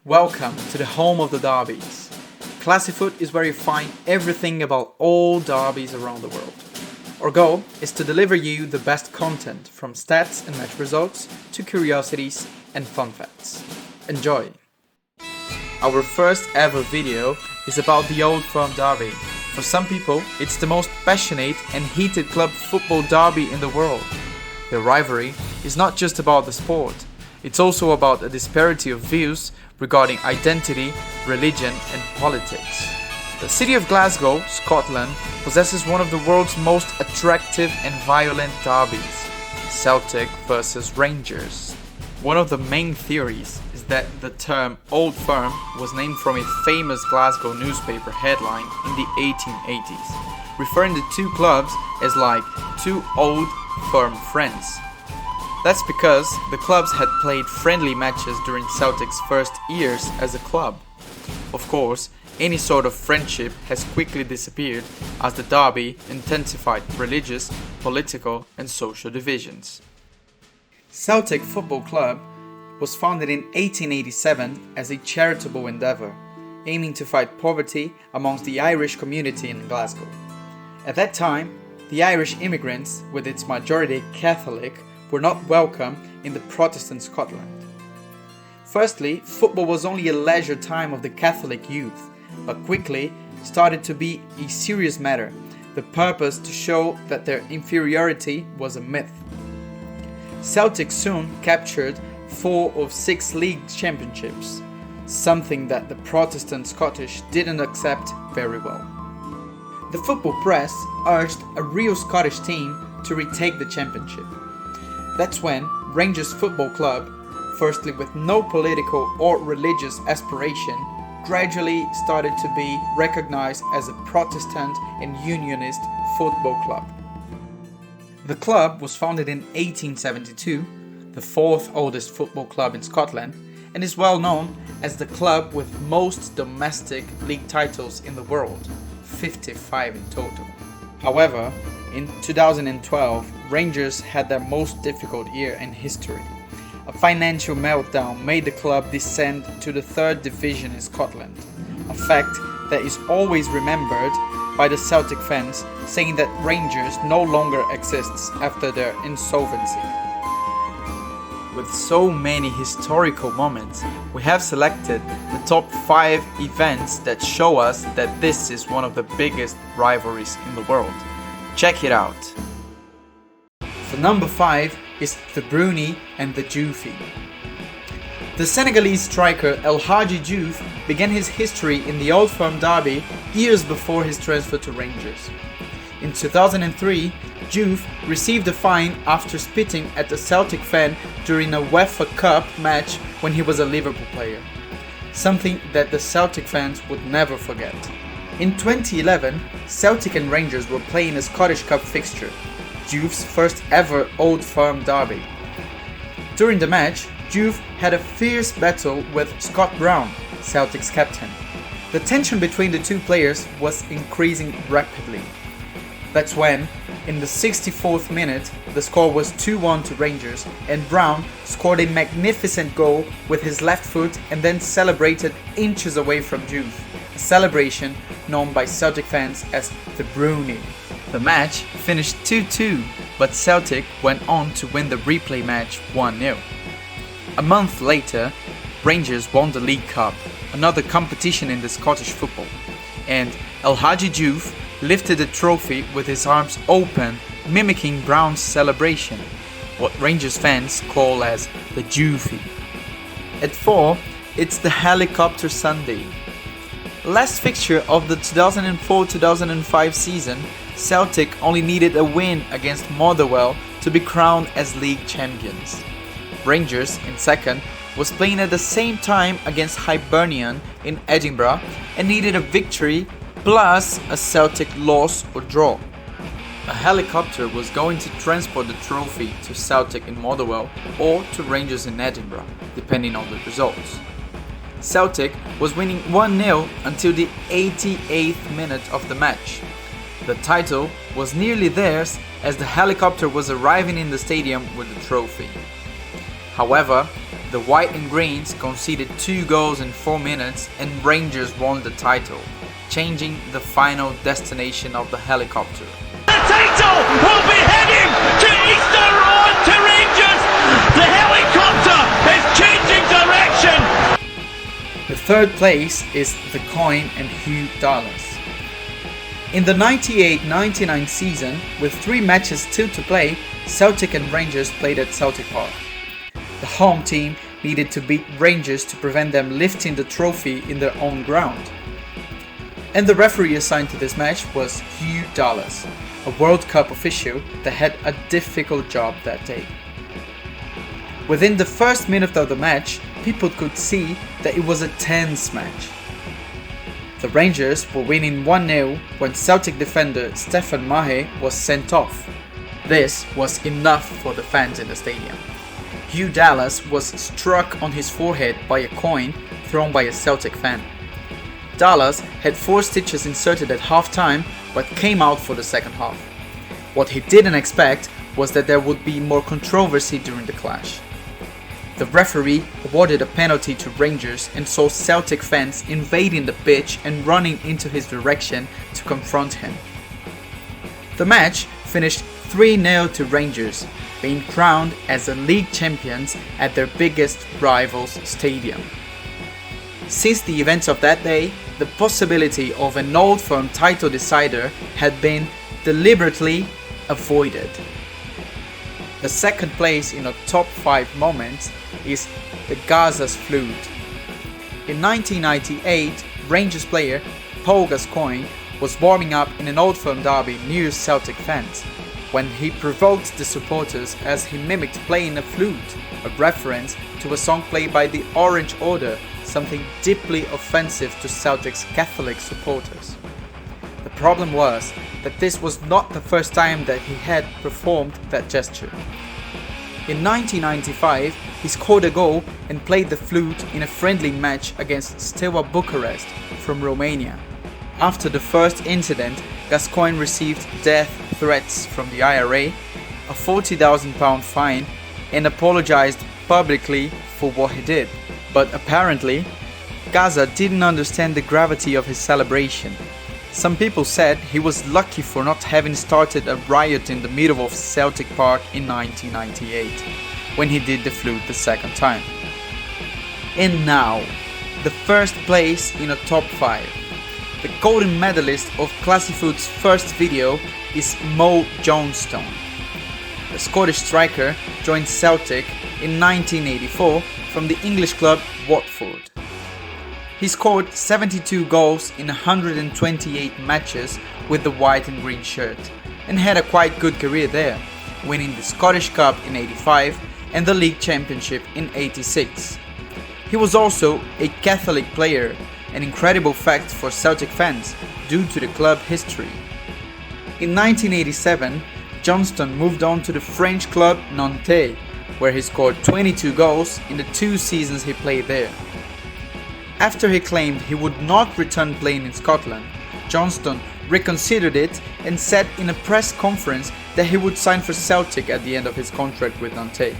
Welcome to the home of the derbies. Classifoot is where you find everything about all derbies around the world. Our goal is to deliver you the best content, from stats and match results to curiosities and fun facts. Enjoy! Our first ever video is about the Old Firm derby. For some people, it's the most passionate and heated club football derby in the world. The rivalry is not just about the sport, it's also about a disparity of views regarding identity, religion and politics. The city of Glasgow, Scotland, possesses one of the world's most attractive and violent derbies, Celtic versus Rangers. One of the main theories is that the term Old Firm was named from a famous Glasgow newspaper headline in the 1880s, referring to two clubs as like two old firm friends. That's because the clubs had played friendly matches during Celtic's first years as a club. Of course, any sort of friendship has quickly disappeared as the derby intensified religious, political and social divisions. Celtic Football Club was founded in 1887 as a charitable endeavour, aiming to fight poverty amongst the Irish community in Glasgow. At that time, the Irish immigrants, with its majority Catholic, were not welcome in the Protestant Scotland. Firstly, football was only a leisure time of the Catholic youth, but quickly started to be a serious matter, the purpose to show that their inferiority was a myth. Celtic soon captured 4 of 6 league championships, something that the Protestant Scottish didn't accept very well. The football press urged a real Scottish team to retake the championship. That's when Rangers Football Club, firstly with no political or religious aspiration, gradually started to be recognized as a Protestant and Unionist football club. The club was founded in 1872, the 4th oldest football club in Scotland, and is well known as the club with most domestic league titles in the world, 55 in total. However, in 2012, Rangers had their most difficult year in history. A financial meltdown made the club descend to the 3rd division in Scotland, a fact that is always remembered by the Celtic fans, saying that Rangers no longer exists after their insolvency. With so many historical moments, we have selected the top 5 events that show us that this is one of the biggest rivalries in the world. Check it out. For number 5 is the Bruni and the Diouf. The Senegalese striker El Hadji Diouf began his history in the Old Firm derby years before his transfer to Rangers. In 2003, Diouf received a fine after spitting at a Celtic fan during a UEFA Cup match when he was a Liverpool player, something that the Celtic fans would never forget. In 2011, Celtic and Rangers were playing a Scottish Cup fixture, Diouf's first ever Old Firm derby. During the match, Diouf had a fierce battle with Scott Brown, Celtic's captain. The tension between the two players was increasing rapidly. That's when, in the 64th minute, the score was 2-1 to Rangers, and Brown scored a magnificent goal with his left foot and then celebrated inches away from Diouf, a celebration known by Celtic fans as the Bruni. The match finished 2-2, but Celtic went on to win the replay match 1-0. A month later, Rangers won the League Cup, another competition in the Scottish football, and El Hadji Diouf lifted the trophy with his arms open, mimicking Brown's celebration, what Rangers fans call as the Diouf. At 4, it's the Helicopter Sunday. Last fixture of the 2004-2005 season, Celtic only needed a win against Motherwell to be crowned as league champions. Rangers, in second, was playing at the same time against Hibernian in Edinburgh and needed a victory plus a Celtic loss or draw. A helicopter was going to transport the trophy to Celtic in Motherwell or to Rangers in Edinburgh, depending on the results. Celtic was winning 1-0 until the 88th minute of the match. The title was nearly theirs as the helicopter was arriving in the stadium with the trophy. However, The white and greens conceded 2 goals in 4 minutes and Rangers won the title, changing the final destination of the helicopter. The title will be heading to Easter Road to Rangers! The helicopter is changing direction! The third place is the coin and Hugh Dallas. In the 98-99 season, with 3 matches still to play, Celtic and Rangers played at Celtic Park. The home team needed to beat Rangers to prevent them lifting the trophy in their own ground. And the referee assigned to this match was Hugh Dallas, a World Cup official that had a difficult job that day. Within the first minute of the match, people could see that it was a tense match. The Rangers were winning 1-0 when Celtic defender Stefan Mahe was sent off. This was enough for the fans in the stadium. Hugh Dallas was struck on his forehead by a coin thrown by a Celtic fan. Dallas had 4 stitches inserted at half-time but came out for the second half. What he didn't expect was that there would be more controversy during the clash. The referee awarded a penalty to Rangers and saw Celtic fans invading the pitch and running into his direction to confront him. The match finished 3-0 to Rangers, being crowned as the league champions at their biggest rival's stadium. Since the events of that day, the possibility of an Old Firm title decider had been deliberately avoided. The second place in the top 5 moments is the Gaza's flute. In 1998, Rangers player Paul Gascoigne was warming up in an Old Firm derby near Celtic fans when he provoked the supporters as he mimicked playing a flute, a reference to a song played by the Orange Order, something deeply offensive to Celtic's Catholic supporters. The problem was that this was not the first time that he had performed that gesture. In 1995, he scored a goal and played the flute in a friendly match against Steaua Bucharest from Romania. After the first incident, Gascoigne received death threats from the IRA, a £40,000 fine, and apologized publicly for what he did. But apparently, Gaza didn't understand the gravity of his celebration. Some people said he was lucky for not having started a riot in the middle of Celtic Park in 1998, when he did the flute the second time. And now, the first place in a top 5. The golden medalist of Classifoot's first video is Mo Johnston. The Scottish striker joined Celtic in 1984 from the English club Watford. He scored 72 goals in 128 matches with the white and green shirt and had a quite good career there, winning the Scottish Cup in 85 and the League Championship in 86. He was also a Catholic player, an incredible fact for Celtic fans due to the club history. In 1987, Johnston moved on to the French club Nantes, where he scored 22 goals in the 2 seasons he played there. After he claimed he would not return playing in Scotland, Johnston reconsidered it and said in a press conference that he would sign for Celtic at the end of his contract with Nantes.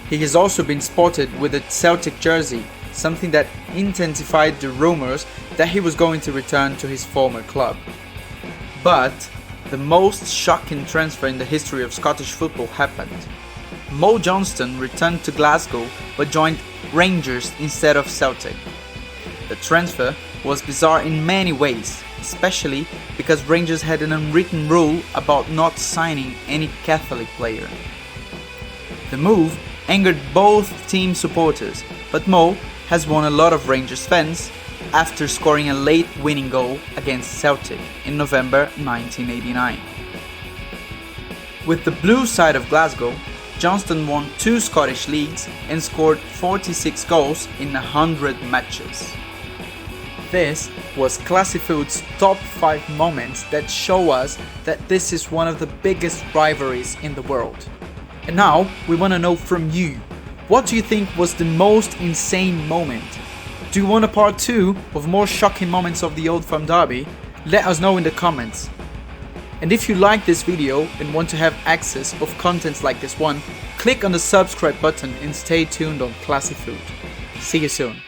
He has also been spotted with a Celtic jersey, something that intensified the rumours that he was going to return to his former club. But the most shocking transfer in the history of Scottish football happened. Mo Johnston returned to Glasgow but joined Rangers instead of Celtic. The transfer was bizarre in many ways, especially because Rangers had an unwritten rule about not signing any Catholic player. The move angered both team supporters, but Mo has won a lot of Rangers fans after scoring a late winning goal against Celtic in November 1989. With the blue side of Glasgow, Johnston won 2 Scottish leagues and scored 46 goals in 100 matches. This was Classifoot's top 5 moments that show us that this is one of the biggest rivalries in the world. And now we want to know from you, what do you think was the most insane moment? Do you want a part 2 of more shocking moments of the Old Firm derby? Let us know in the comments. And if you like this video and want to have access of contents like this one, click on the subscribe button and stay tuned on Classifoot. See you soon.